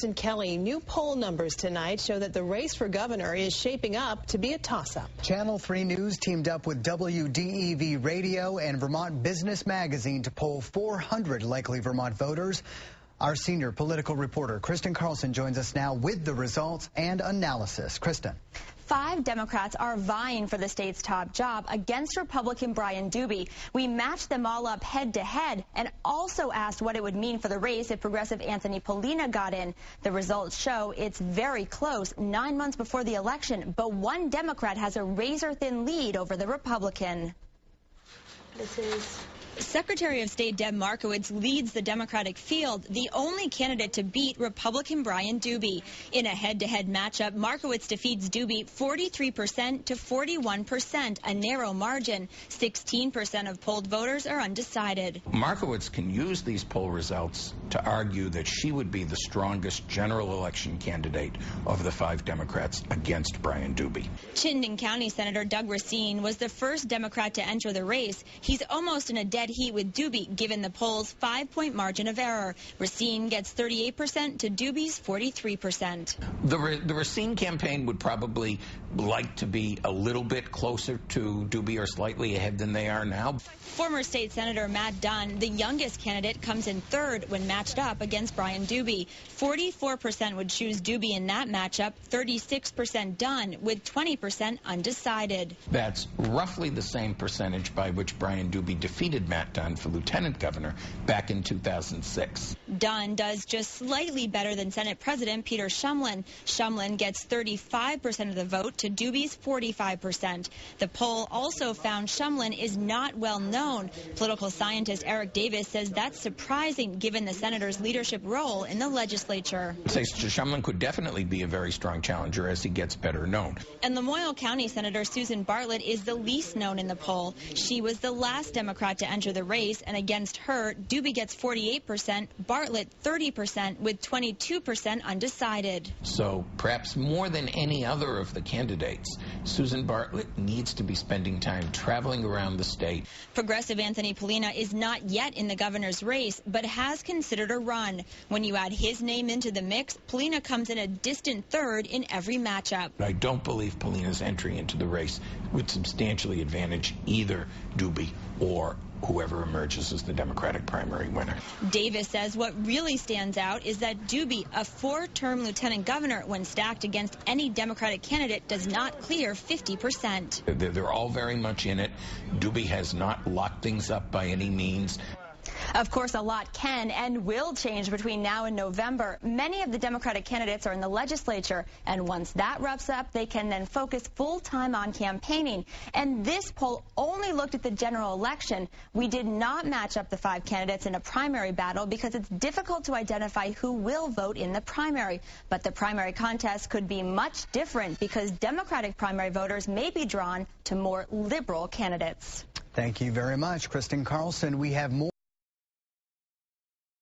Kristen Kelly. New poll numbers tonight show that the race for governor is shaping up to be a toss-up. Channel 3 News teamed up with WDEV Radio and Vermont Business Magazine to poll 400 likely Vermont voters. Our senior political reporter, Kristen Carlson, joins us now with the results and analysis. Kristen. 5 Democrats are vying for the state's top job against Republican Brian Dubie. We matched them all up head-to-head and also asked what it would mean for the race if progressive Anthony Polina got in. The results show it's very close 9 months before the election, but one Democrat has a razor-thin lead over the Republican. This is Secretary of State Deb Markowitz leads the Democratic field, the only candidate to beat Republican Brian Dubie. In a head-to-head matchup, Markowitz defeats Dubie 43% to 41%, a narrow margin. 16% of polled voters are undecided. Markowitz can use these poll results to argue that she would be the strongest general election candidate of the 5 Democrats against Brian Dubie. Chittenden County Senator Doug Racine was the first Democrat to enter the race. He's almost in a dead heat with Dubie, given the poll's 5-point margin of error. Racine gets 38% to Dubie's 43%. The Racine campaign would probably like to be a little bit closer to Dubie or slightly ahead than they are now. Former State Senator Matt Dunn, the youngest candidate, comes in third when matched up against Brian Dubie. 44% would choose Dubie in that matchup, 36% Dunn, with 20% undecided. That's roughly the same percentage by which Brian Dubie defeated Matt Dunn for lieutenant governor back in 2006. Dunn does just slightly better than Senate President Peter Shumlin. Shumlin gets 35% of the vote to Dubie's 45%. The poll also found Shumlin is not well known. Political scientist Eric Davis says that's surprising given the senator's leadership role in the legislature. Shumlin could definitely be a very strong challenger as he gets better known. And Lamoille County Senator Susan Bartlett is the least known in the poll. She was the last Democrat to enter the race, and against her, Dubie gets 48%, Bartlett 30%, with 22% undecided. So perhaps more than any other of the candidates, Susan Bartlett needs to be spending time traveling around the state. Progressive Anthony Polina is not yet in the governor's race, but has considered a run. When you add his name into the mix, Polina comes in a distant third in every matchup. I don't believe Polina's entry into the race would substantially advantage either Dubie or whoever emerges as the Democratic primary winner. Davis says what really stands out is that Dubie, a 4-term lieutenant governor, when stacked against any Democratic candidate, does not clear 50%. They're all very much in it. Dubie has not locked things up by any means. Of course, a lot can and will change between now and November. Many of the Democratic candidates are in the legislature, and once that wraps up, they can then focus full-time on campaigning. And this poll only looked at the general election. We did not match up the 5 candidates in a primary battle because it's difficult to identify who will vote in the primary. But the primary contest could be much different because Democratic primary voters may be drawn to more liberal candidates. Thank you very much, Kristen Carlson. We have more.